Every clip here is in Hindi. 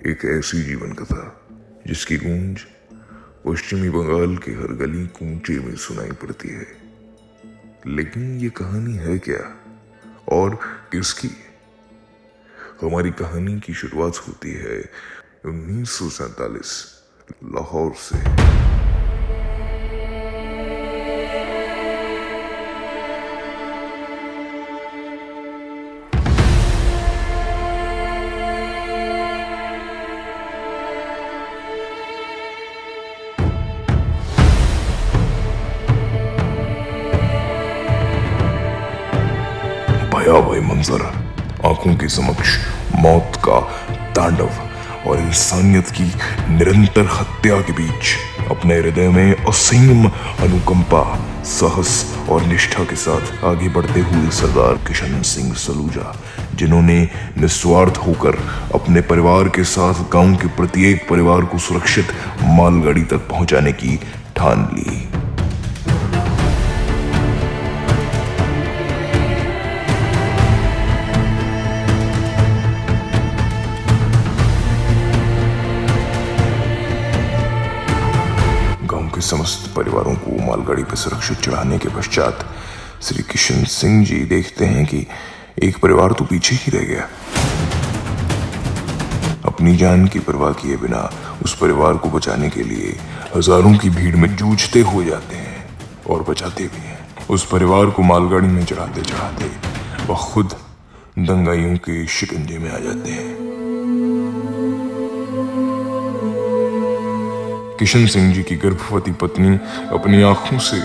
एक ऐसी जीवन कथा जिसकी गूंज पश्चिमी बंगाल के हर गली कूंचे में सुनाई पड़ती है। लेकिन ये कहानी है क्या और किसकी? हमारी कहानी की शुरुआत होती है 1947 लाहौर से। भयावह मंजर, आंखों के समक्ष मौत का तांडव और इंसानियत की निरंतर हत्या के बीच अपने हृदय में असीम अनुकंपा, साहस और निष्ठा के साथ आगे बढ़ते हुए सरदार किशन सिंह सलूजा, जिन्होंने निस्वार्थ होकर अपने परिवार के साथ गांव के प्रत्येक परिवार को सुरक्षित मालगाड़ी तक पहुंचाने की ठान ली। के समस्त परिवारों को मालगाड़ी पर सुरक्षित चढ़ाने के पश्चात श्री किशन सिंह जी देखते हैं कि एक परिवार तो पीछे ही रह गया। अपनी जान की परवाह किए बिना उस परिवार को बचाने के लिए हजारों की भीड़ में जूझते हुए जाते हैं और बचाते भी हैं। उस परिवार को मालगाड़ी में चढ़ाते चढ़ाते वह खुद दंगाइयों के शिकंजे में आ जाते हैं। किशन सिंह जी की गर्भवती पत्नी अपनी आंखों से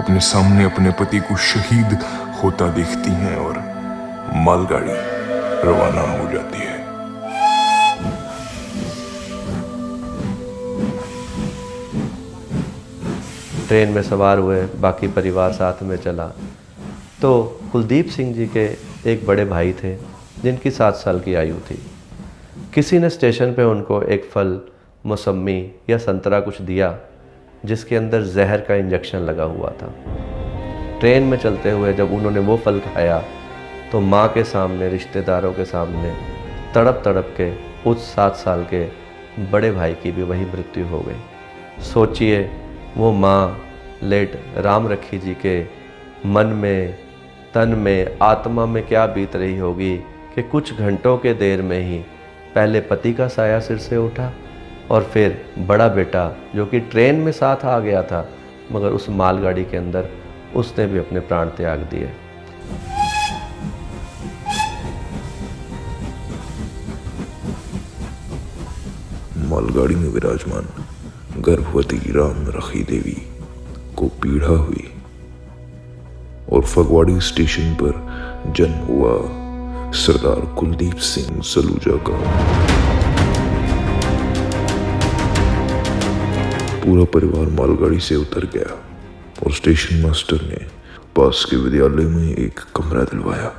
अपने सामने अपने पति को शहीद होता देखती हैं और मालगाड़ी रवाना हो जाती है। ट्रेन में सवार हुए बाकी परिवार साथ में चला तो कुलदीप सिंह जी के एक बड़े भाई थे जिनकी 7 साल की आयु थी। किसी ने स्टेशन पे उनको एक फल, मौसम्मी या संतरा कुछ दिया जिसके अंदर जहर का इंजेक्शन लगा हुआ था। ट्रेन में चलते हुए जब उन्होंने वो फल खाया तो माँ के सामने, रिश्तेदारों के सामने तड़प तड़प के उस 7 साल के बड़े भाई की भी वही मृत्यु हो गई। सोचिए वो माँ लेट राम रखी जी के मन में, तन में, आत्मा में क्या बीत रही होगी कि कुछ घंटों के देर में ही पहले पति का साया सिर से उठा और फिर बड़ा बेटा जो कि ट्रेन में साथ आ गया था मगर उस मालगाड़ी के अंदर उसने भी अपने प्राण त्याग दिए। मालगाड़ी में विराजमान गर्भवती राम रखी देवी को पीड़ा हुई और फगवाड़ी स्टेशन पर जन्म हुआ सरदार कुलदीप सिंह सलूजा का। पूरा परिवार मालगाड़ी से उतर गया और स्टेशन मास्टर ने पास के विद्यालय में एक कमरा दिलवाया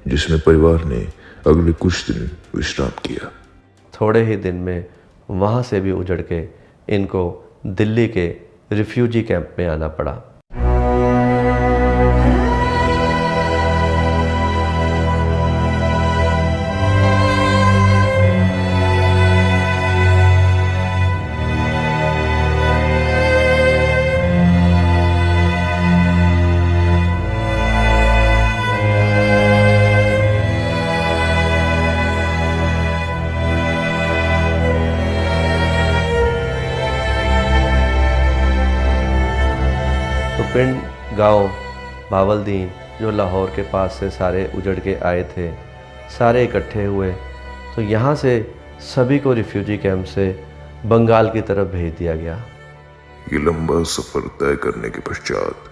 जिसमें परिवार ने अगले कुछ दिन विश्राम किया। थोड़े ही दिन में वहाँ से भी उजड़ के इनको दिल्ली के रिफ्यूजी कैंप में आना पड़ा। पिंड गांव बावलदीन जो लाहौर के पास से सारे उजड़ के आए थे, सारे इकट्ठे हुए तो यहाँ से सभी को रिफ्यूजी कैंप से बंगाल की तरफ भेज दिया गया। ये लंबा सफर तय करने के पश्चात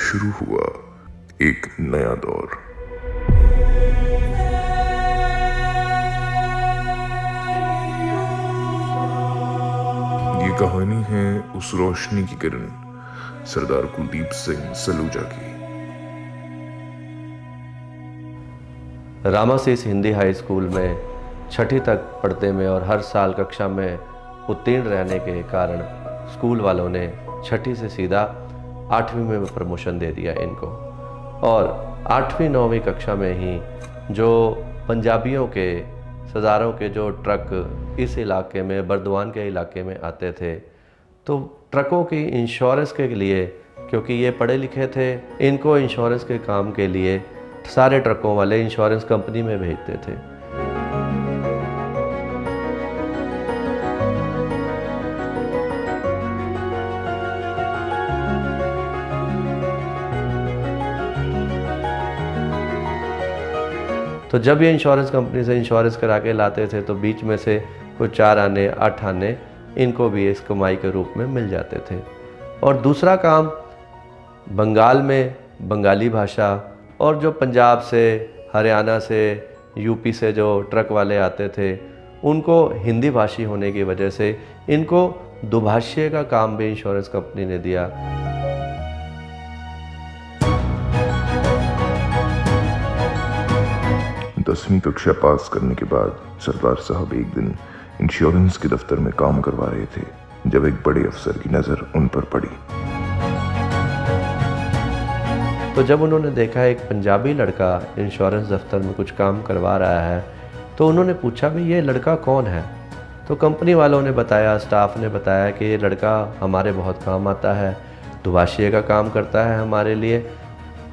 शुरू हुआ एक नया दौर। ये कहानी है उस रोशनी की किरण सरदार कुलदीप सिंह सलूजा की। रामासीस हिंदी हाई स्कूल में 6ठी तक पढ़ते में और हर साल कक्षा में उत्तीर्ण रहने के कारण स्कूल वालों ने 6ठी से सीधा 8वीं में प्रमोशन दे दिया इनको। और 8वीं 9वीं कक्षा में ही जो पंजाबियों के सरदारों के जो ट्रक इस इलाके में, बर्दवान के इलाके में आते थे, तो ट्रकों की इंश्योरेंस के लिए, क्योंकि ये पढ़े लिखे थे, इनको इंश्योरेंस के काम के लिए सारे ट्रकों वाले इंश्योरेंस कंपनी में भेजते थे। तो जब ये इंश्योरेंस कंपनी से इंश्योरेंस करा के लाते थे तो बीच में से कुछ 4 आने 8 आने इनको भी इस कमाई के रूप में मिल जाते थे। और दूसरा काम, बंगाल में बंगाली भाषा, और जो पंजाब से, हरियाणा से, यूपी से जो ट्रक वाले आते थे, उनको हिंदी भाषी होने की वजह से इनको दुभाषीय का काम भी इंश्योरेंस कंपनी ने दिया। दसवीं कक्षा पास करने के बाद सरदार साहब एक दिन इंश्योरेंस के दफ्तर में काम करवा रहे थे जब एक बड़े अफसर की नज़र उन पर पड़ी। तो जब उन्होंने देखा एक पंजाबी लड़का इंश्योरेंस दफ्तर में कुछ काम करवा रहा है, तो उन्होंने पूछा भी ये लड़का कौन है। तो कंपनी वालों ने बताया, स्टाफ ने बताया कि ये लड़का हमारे बहुत काम आता है, दुभाषीय का काम करता है हमारे लिए।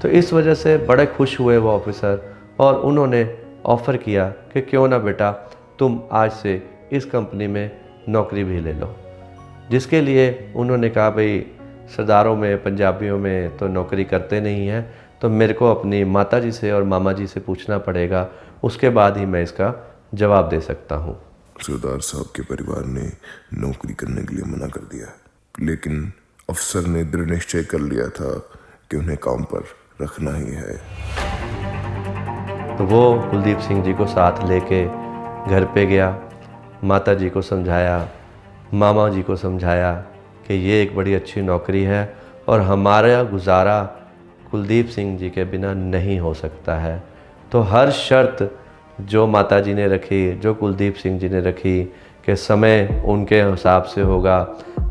तो इस वजह से बड़े खुश हुए वो ऑफिसर, और उन्होंने ऑफ़र किया कि क्यों ना बेटा तुम आज से इस कंपनी में नौकरी भी ले लो। जिसके लिए उन्होंने कहा भाई सरदारों में, पंजाबियों में तो नौकरी करते नहीं हैं, तो मेरे को अपनी माताजी से और मामा जी से पूछना पड़ेगा, उसके बाद ही मैं इसका जवाब दे सकता हूँ। सरदार साहब के परिवार ने नौकरी करने के लिए मना कर दिया, लेकिन अफसर ने दृढ़ निश्चय कर लिया था कि उन्हें काम पर रखना ही है। तो वो कुलदीप सिंह जी को साथ लेके घर पे गया, माता जी को समझाया, मामा जी को समझाया कि ये एक बड़ी अच्छी नौकरी है और हमारा गुजारा कुलदीप सिंह जी के बिना नहीं हो सकता है। तो हर शर्त जो माता जी ने रखी, जो कुलदीप सिंह जी ने रखी कि समय उनके हिसाब से होगा,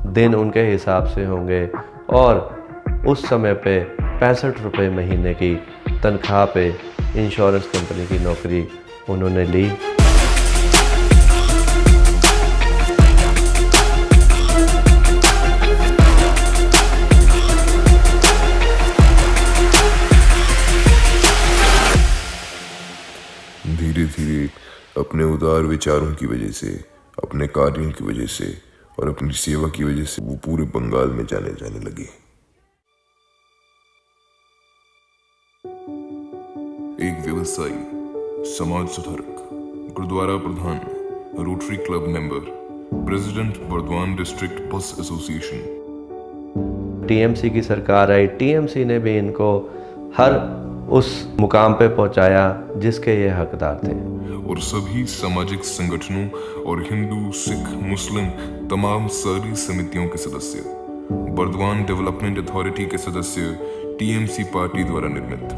दिन उनके हिसाब से होंगे, और उस समय पे 65 रुपये महीने की तनख्वाह पे इंश्योरेंस कंपनी की नौकरी उन्होंने ली। धीरे धीरे अपने उदार विचारों की वजह से, अपने कार्यों की वजह से और अपनी सेवा की वजह से वो पूरे बंगाल में जाने लगे। एक व्यवसायी, समाज सुधारक, गुरुद्वारा प्रधान, rotary club member, president Burdwan district bus association. TMC की सरकार आई, टीएमसी ने भी इनको हर उस मुकाम पे पहुंचाया जिसके ये हकदार थे। और सभी सामाजिक संगठनों और हिंदू, सिख, मुस्लिम तमाम सारी समितियों के सदस्य, बर्दवान डेवलपमेंट अथॉरिटी के सदस्य टीएमसी पार्टी द्वारा निर्मित।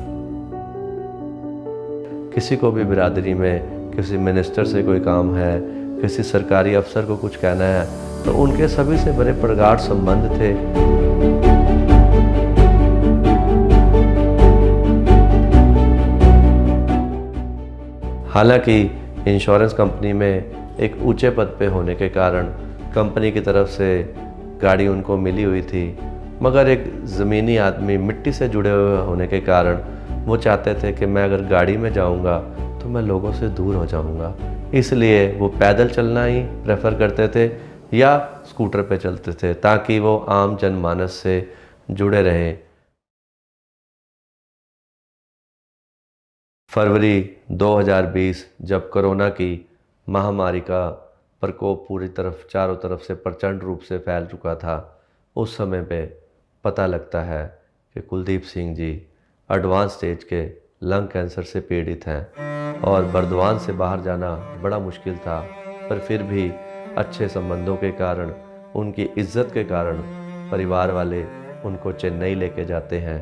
किसी को भी बिरादरी में किसी मिनिस्टर से कोई काम है, किसी सरकारी अफसर को कुछ कहना है, तो उनके सभी से बड़े प्रगाढ़ संबंध थे। हालांकि इंश्योरेंस कंपनी में एक ऊंचे पद पे होने के कारण कंपनी की तरफ से गाड़ी उनको मिली हुई थी, मगर एक ज़मीनी आदमी, मिट्टी से जुड़े हुए होने के कारण वो चाहते थे कि मैं अगर गाड़ी में जाऊंगा तो मैं लोगों से दूर हो जाऊंगा, इसलिए वो पैदल चलना ही प्रेफर करते थे या स्कूटर पे चलते थे ताकि वो आम जनमानस से जुड़े रहें। फरवरी 2020 जब कोरोना की महामारी का प्रकोप पूरी तरफ, चारों तरफ से प्रचंड रूप से फैल चुका था, उस समय पे पता लगता है कि कुलदीप सिंह जी एडवांस स्टेज के लंग कैंसर से पीड़ित हैं और बर्दवान से बाहर जाना बड़ा मुश्किल था, पर फिर भी अच्छे संबंधों के कारण, उनकी इज्जत के कारण परिवार वाले उनको चेन्नई लेके जाते हैं।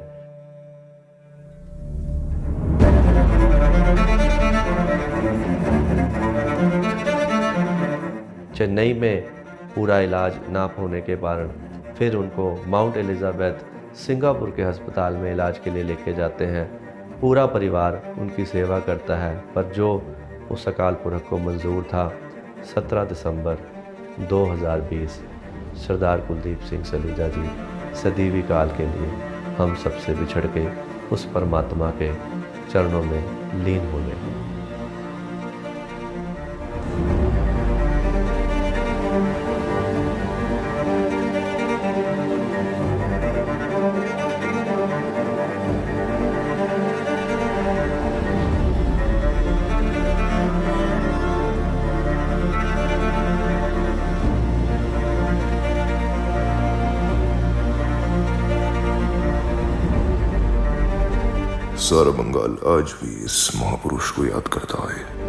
चेन्नई में पूरा इलाज ना होने के कारण फिर उनको माउंट एलिजाबेथ सिंगापुर के अस्पताल में इलाज के लिए लेके जाते हैं। पूरा परिवार उनकी सेवा करता है, पर जो उस अकाल पुरख को मंजूर था 17 दिसंबर 2020 सरदार कुलदीप सिंह सलूजा जी सदीवी काल के लिए हम सबसे बिछड़ के उस परमात्मा के चरणों में लीन हो गए। सारा बंगाल आज भी इस महापुरुष को याद करता है।